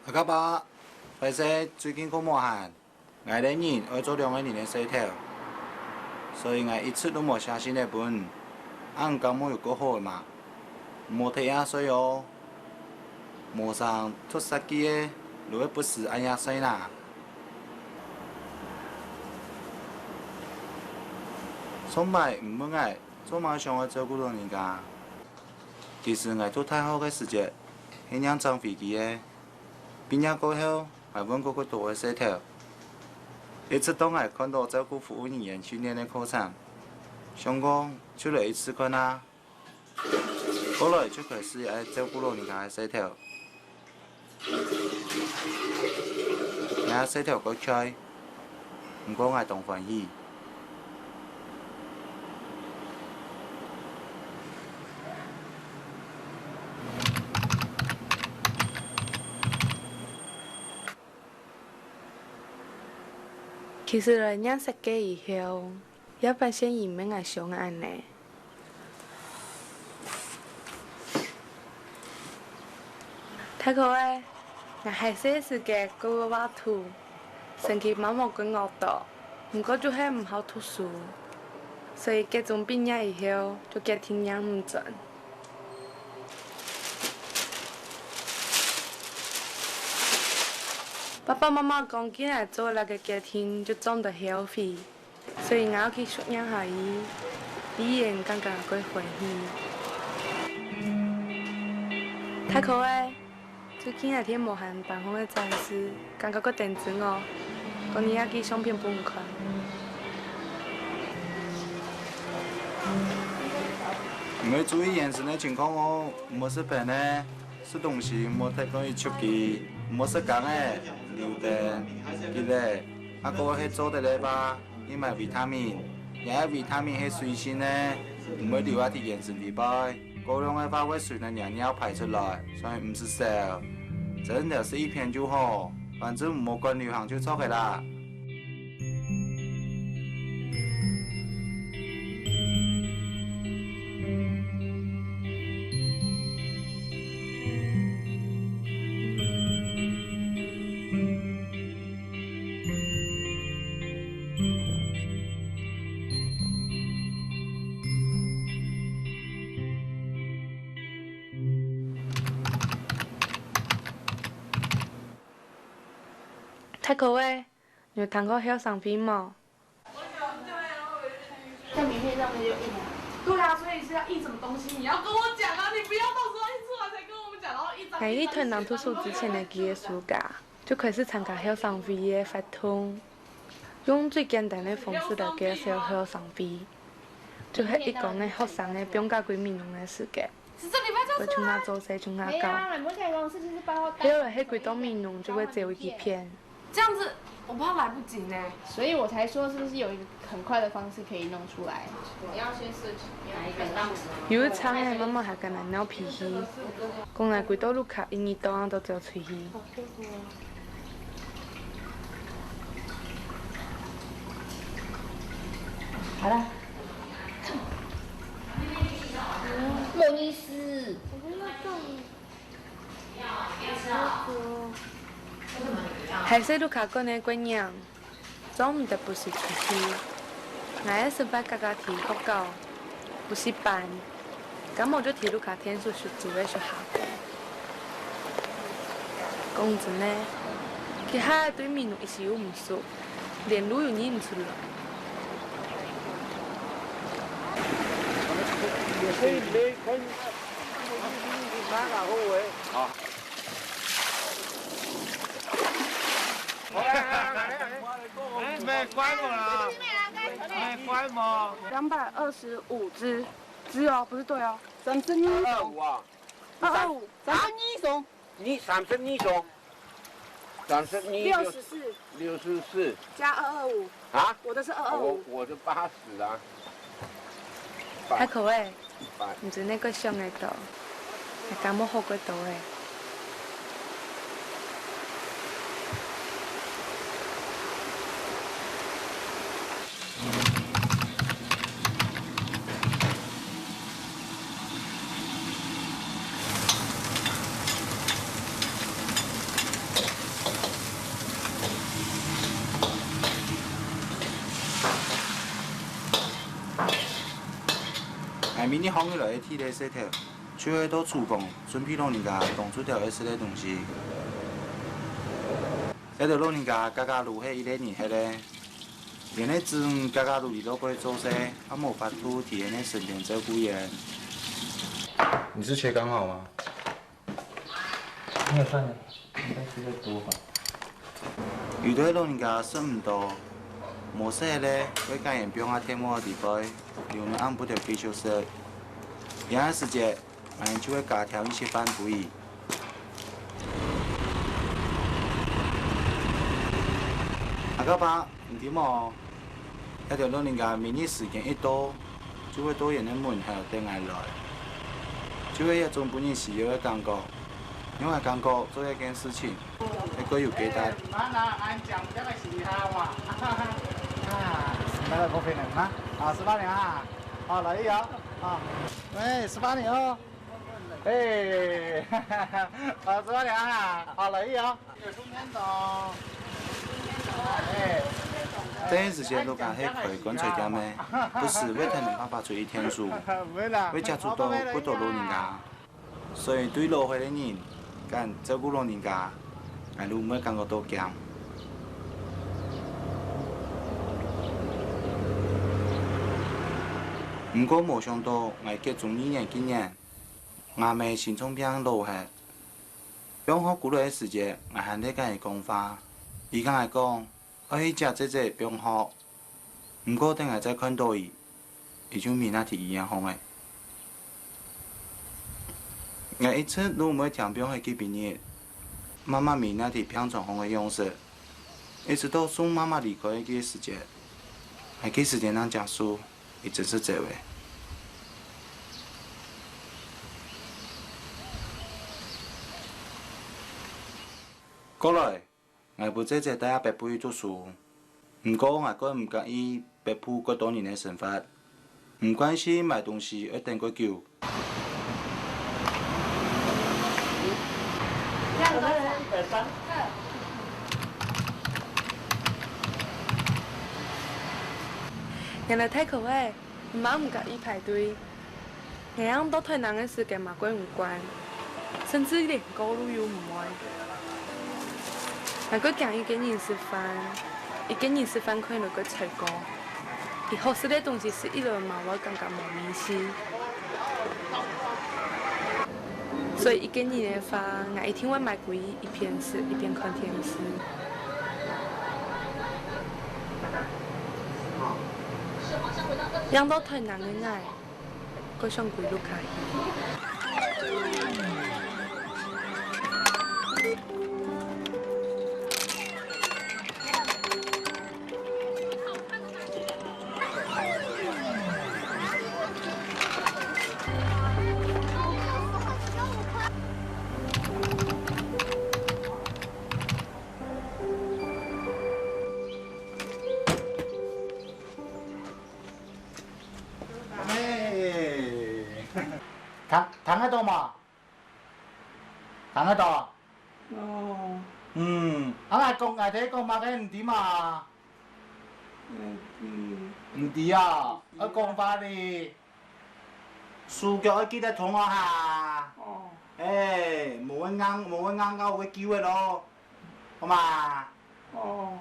阿卡爸，白说最近好无闲，我的人爱做2个人的洗头，所以我一次都无写新的本，俺感冒又够好的嘛，无睇下水哦，毛上脱色机的，就会不时按下水啦。从来唔问我做嘛想要照顾老人家，其实我做太好的事情，是让装飞机的。毕业过后，还问过多的洗头，一直都爱看到照顾服务人员训练的课程，想讲去了一次看啦。后来就开始爱照顾老人家的洗头，我洗头够快，不过我当欢喜。其实人家设计以后，也发现伊免爱想安尼。太可爱，我还细时间过画图，身体慢慢变恶大，不过就还唔好读书，所以各种毕业以后就家庭养唔准。爸爸妈妈讲，今日做那个家庭就长得 healthy， 所以我要去驯养下伊，伊也感觉会欢喜。太可爱，最近那天无闲办公的展示，感觉个电子哦，讲你也去相片本看。唔要注意眼神的情况哦，冇食饭呢，吃东西冇太容易出去，冇食干的。榴弹，记得，阿哥去做的嘞吧，因为维他命，也维他命是水性呢，唔会留喺啲眼神里边，过量的话会随着尿排出来，所以唔是少，真的是一片就好，反正唔好管流行就做嘅啦。太可爱，你有谈过晓上飞吗？在名片上面就印了。对啊，所以是要印什么东西，你要跟我讲啊，你不要到时候印出来才跟我们讲，然后一张。喺伊团人读书之前的几个暑假，就开始参加晓上飞的活动，用最简单的方式来介绍晓上飞，就系一讲的学生的不用加几面容的时间，是这礼拜就会从哪做细从哪搞，目前公司就是包还有了迄几多面容就会做一篇。这样子，我怕来不及呢。所以我才说是不是有一个很快的方式可以弄出来？你要先设计哪一个档次？有一场的妈妈还跟人闹脾气，讲来几多路卡因伊档案都做吹气。好了。莫尼斯。还是路卡讲的姑娘，总唔得不是出去，我也是把家提报告，不是办，咁我就提路卡天数是做的学校。讲真呢，其他对面一时又唔熟，连路又认唔出来。也可以没跟哪个后卫？好。没关我了，没关我。225只哦，不是对哦。225啊225。你32送，32 64加225。啊？我的是225。我的80啊。太可爱，唔知那个上的多，还感冒好过多诶。明日放起来体力洗头，就会到厨房准备老人家当初条要吃的东西。迄个老人家家家如迄一个年迄个，连那种家家如里都可以做些，还无法度体验那身边照顾人。你是切刚好吗？没有饭了，应该是个多吧。遇到老人家食唔多，无食咧，会感染病啊天魔地方，留你按不着继续食。有段时间，俺就会加调一些饭补益。阿个爸，你知冇？那条老人家明日时间一到，就会到人的门口等俺来，就会一种本人需要的感觉。因为感觉做一件事情，一个有几大。俺讲这个是他哇，那个咖啡呢？啊，18年啊，好来一摇啊，喂，18年哦，哎，啊，18年啊，好来一摇，有中间走，哎。这段时间都讲迄块干脆点的，不是为他们爸爸做一天数，为家族多不多老人家，所以对老岁的人。干照顾老人家，俺都没感觉到强。不过没想到，俺结中2年几年，俺妹心脏病落下，病好过来的时间，俺还在跟伊讲话，伊跟俺讲，我去吃这病好，不过等下再看到伊，伊就没那天医院好诶。我一直都没听病会去病院，妈妈咪那天平常红的样式，一直到送妈妈离开的个时间，还给时间让讲述，一直是这位。过来，我不在这带阿伯父去读书，不过我个唔介意伯父过多年的生活，唔关心买东西一定过久。原来太可爱，妈唔介意排队，那样到台南的时间嘛关唔关，甚至连高路又唔爱。那个讲一个人吃饭，一个人吃饭可以那个菜高，以后吃的东西是一人嘛，我感觉冇明显。所以一个人的话，我一天会买贵一边吃一边看电视。养到台南的爱，我想归路卡谈得到吗？谈得到。哦。俺講嘛嘅唔掂啊。唔掂啊！我講法你，數腳記得同我下。哦。冇啱交會叫嘅咯，好嘛？哦。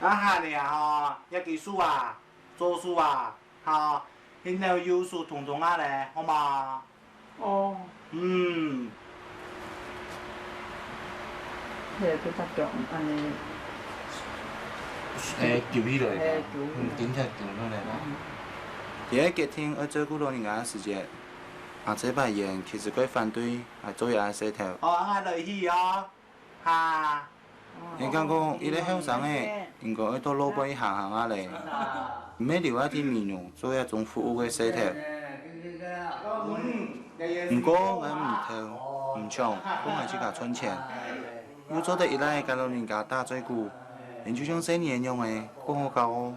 下你啊，一記書啊，做書啊，嚇。然後要數同啊咧，好嘛？哦。係佢得咗，安尼。叫起來，警察叫落來啦。第一家庭要照顧老人家嘅時節，這排人其實佢反對，係做嘢洗頭。我來去哦，嚇。你講講，伊咧後生誒，應該要到老闆行下嚟。每留一啲 menu 做一種服務嘅洗頭，不過我唔偷唔搶，我係自家賺錢。要做得一來跟老人家打嘴鼓，人就像生年一樣誒，過好教哦。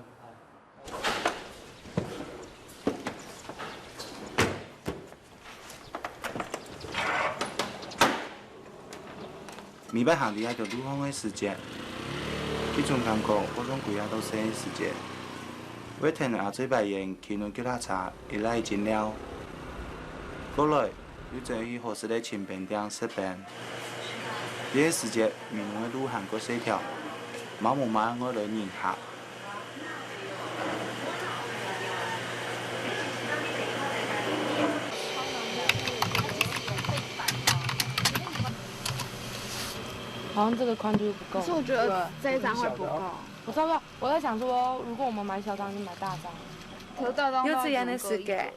未必行啲喺條路方嘅時節，呢種感覺，嗰種攰下到死嘅時節。我听阿嘴白言，去年叫他查，伊拉已经了。过来，又再去合适的清便店食饭。这个时节，民用的路行过细条，慢慢我来认下。好像这个宽度不够。可是我觉得这一张会不够。我知道，我在想说，如果我们买小张，就买大张。可是大张有这样的世界，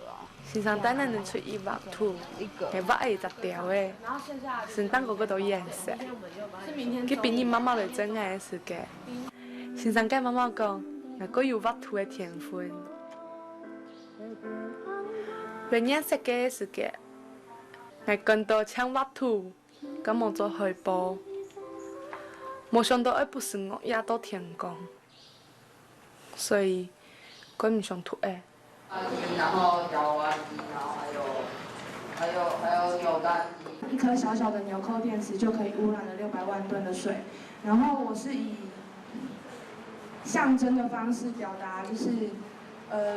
身上当然能出一画图，还画20条的，身当个个都颜色。佢比你妈妈来真爱的世界，身上跟妈妈讲，我个有画图的天分。原来设计的世界，我更多抢画图，咁冇做回报。没想到，不是我压到天光，所以我唔想吐诶。然后摇完机，然后还有扭蛋机。一颗小小的纽扣电池就可以污染了600万吨的水。然后我是以象征的方式表达，就是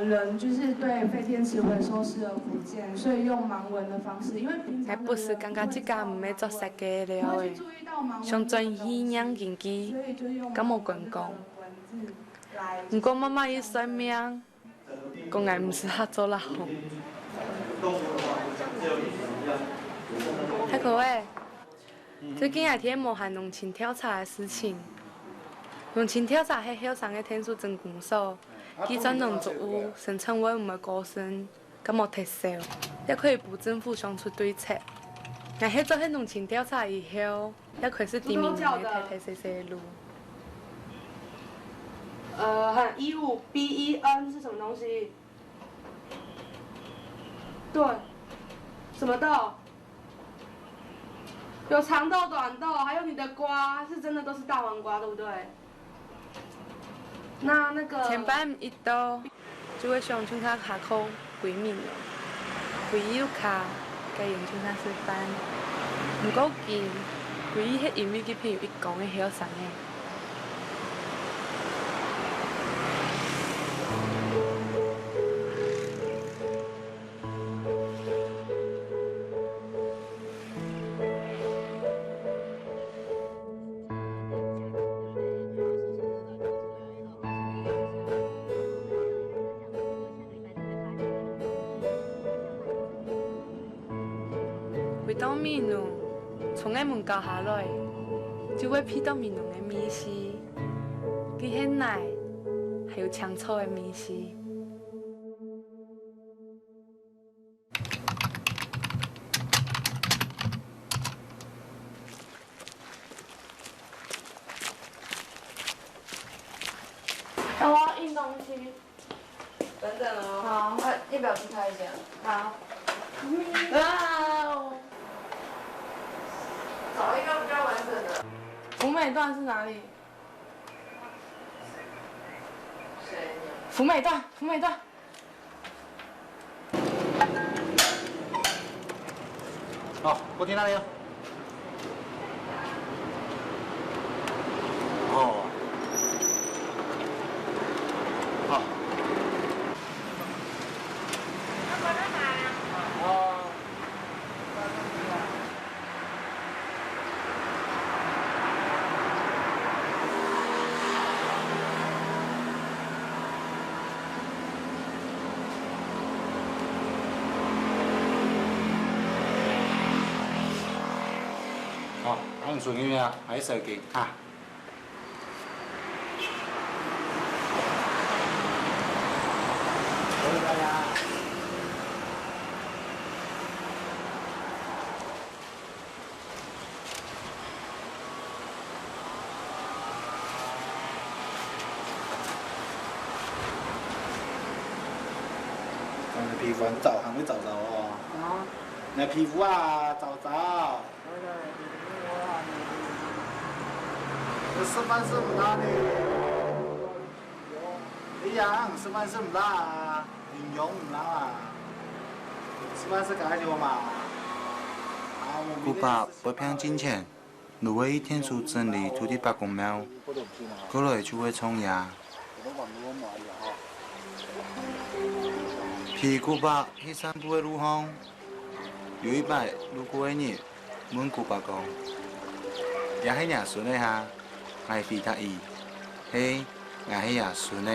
人就是对废电池回收视而不见，所以用盲文的方式，因为平常不是感觉这家唔要做设计了诶，想专意养经济，咁冇管讲。不过妈妈伊算命，讲俺唔适合做老红。太可爱！最近也听无限农情调查的事情。农情调查系校上的天数证公所，基层农作物生产稳唔的高升，咁冇特色，也可以补政府想出对策。但迄做迄农情调查以后，也开始地面的太细细路。和15BEN 是什么东西？对，什么豆？有长豆、短豆，还有你的瓜，是真的都是大黄瓜，对不对？那个前班一到，就会上像他下课几面咯，规有卡，该用像他示范。唔过见，规迄英语机朋友一讲的晓上的。回到面农，从个门教下来，就会批到面农的面试，佢很奶，还有抢草的面试。我要印东西。等等哦。好，要不要去看一下？好。哇！找一个比较完整的。福美段是哪里？谁？福美段，福美段。好，我听哪里？哦。好。哦，按顺序啊，还是给啊。谢谢大家。你皮肤很皱，还没皱皱哦。啊。你皮肤啊，皱皱。这吃饭是不大的，一样，吃饭是不大啊，营养不大啊，吃饭是干净嘛。古巴不骗金钱，如果一天数整理土地8公亩，过来就会冲牙。屁股白去散步的路上，有一摆路过的人问古爸讲：“也係爷孙的哈，我回答伊，嘿，我係爷孙的。”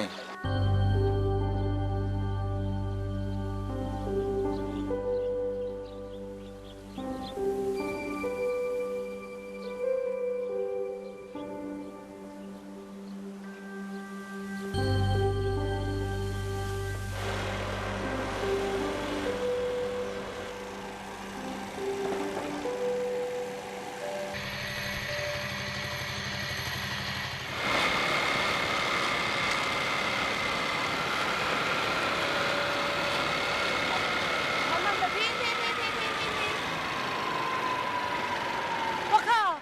我靠，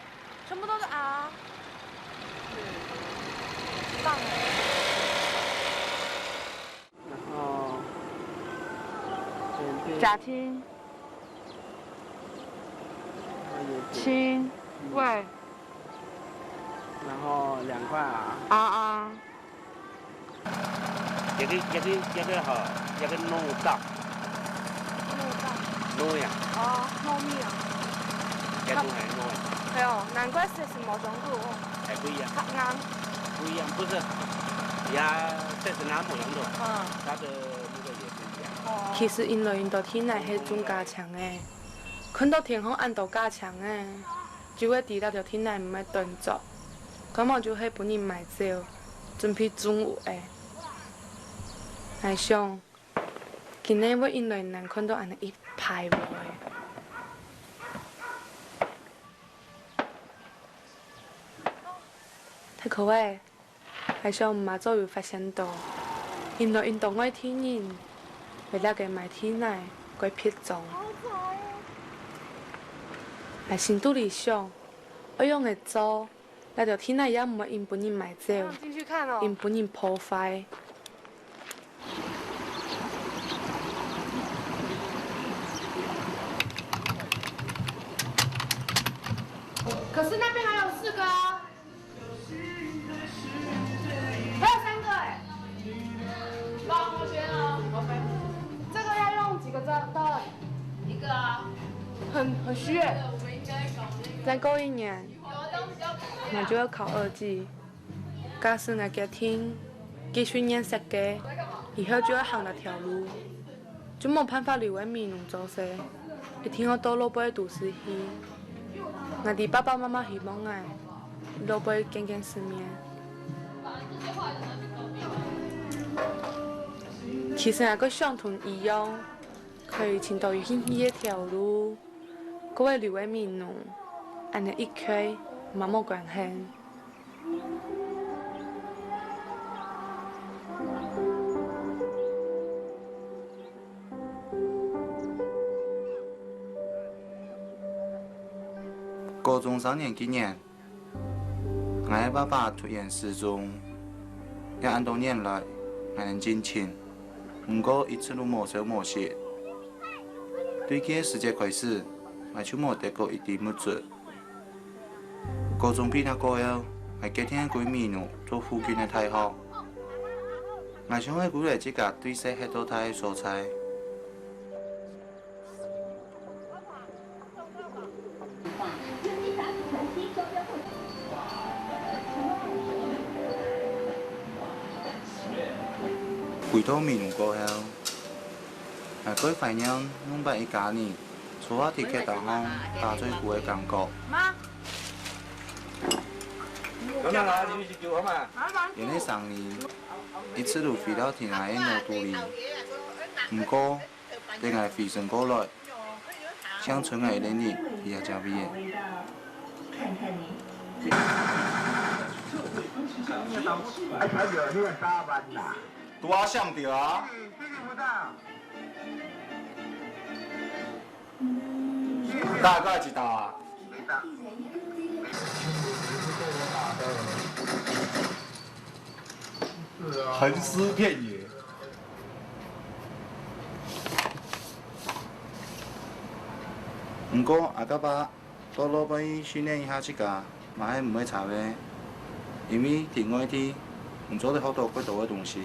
全部都是 R。棒。然后假听，亲，喂，然后2块啊。啊。一个好，一个弄大。弄呀。哦，糯米啊。这都还弄呀。对哦，难怪是什么中度哦。还不一样。它硬。不一样，不是，呀，这是哪模样的？它的那个也不一样。其實因為因到天內迄種加強誒，看到天空按到加強誒，就會知道條天內唔係斷作，咁我就係本人買走，準備中午誒。來想，今日我因為能看到安尼一排無誒。太可愛，來想唔嘛早有發現到，因為因到我天人。 為了個買天奶，鬼撇種。係心肚裡想，我用嚟做，那條天奶也唔會因本人買走，因本人破壞。可是那邊還有4個啊，還有3個哎。幫我先啊。這個要用幾個到？1個啊。很虛哎。再過1年，我就要考2級。假使我嘅天繼續念設計，以後就要行那條路，就冇辦法留喺美濃做事。一天我到老輩讀書去，我哋爸爸媽媽希望我老輩見見世面。其實我個想同一樣，佢前度要去一條路，佢會留喺美濃，安尼一區冇乜關係。高中3年紀念，我的爸爸突然失蹤，也按多年來我能進前，不過一直都冇手冇寫。對佢的世界開始，我就冇得過一點物質。高中畢業過後，我決定去美濃做附近的大學。我想去鼓勵自家對世許多大的蔬菜。回到美濃過後，我佢懷念我爸一家人坐下鐵腳搭巷打最久的感覺。媽。咁樣啦，你去叫好嘛？因為3年一次都飛到天涯的腦肚裡，不過對我飛升過來，鄉村的能力也較比嘅。哎，他有那个打扮呐。拄啊想到啊！大概一道啊？横尸遍野。不過阿甲爸到老闆訓練一下自家，嘛係唔會差嘅，因為天外天，唔做得好多貴多嘅東西。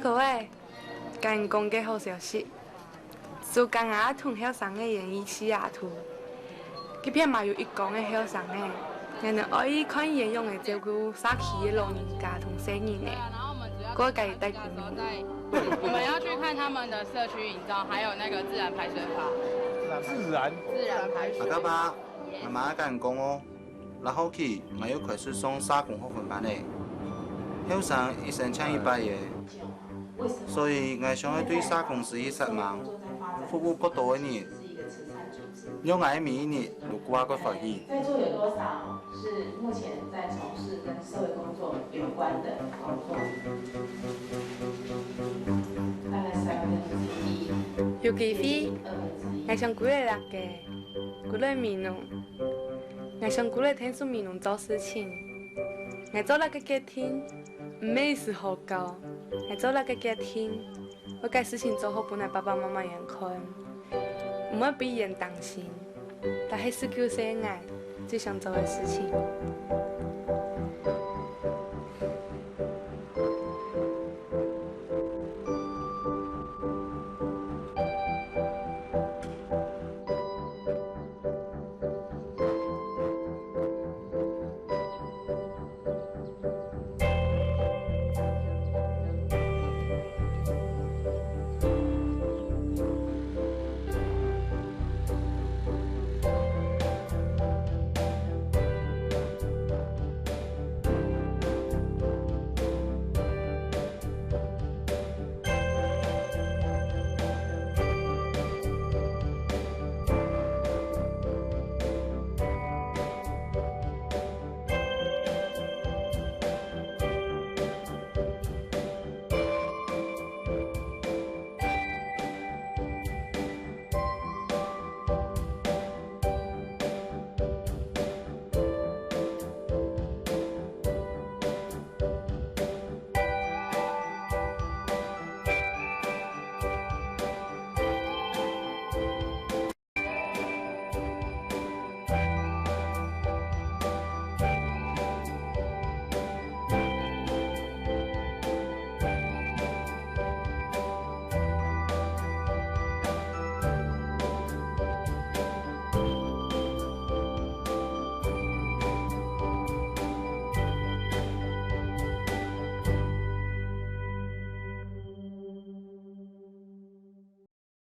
各位，跟公嘅好消息，就刚刚同校生嘅演艺西雅图，佢片嘛有一公嘅校生嘅，人哋可以看演用嚟照顧沙期嘅老人家同成人嘅，嗰個家帶顧面。我们要去看他们的社区营造，还有那个自然排水法。自然排水。阿家爸，妈妈跟人講哦，嗱後期我要開始上沙工學分班嘞，校生一生搶100嘢，所以我想要對沙公司失望，服務不多嘅人，讓我每一年都掛個發現。在座有多少是目前在從事跟社會工作有關的工作？大概1/3。有幾飛，我想鼓勵大家，鼓勵民農，我想鼓勵聽說民農做事情，我做那個家庭，唔係是好高，我做那個家庭，我該事情做好本來爸爸媽媽眼看，唔會俾人擔心，但係是叫些愛最想做嘅事情。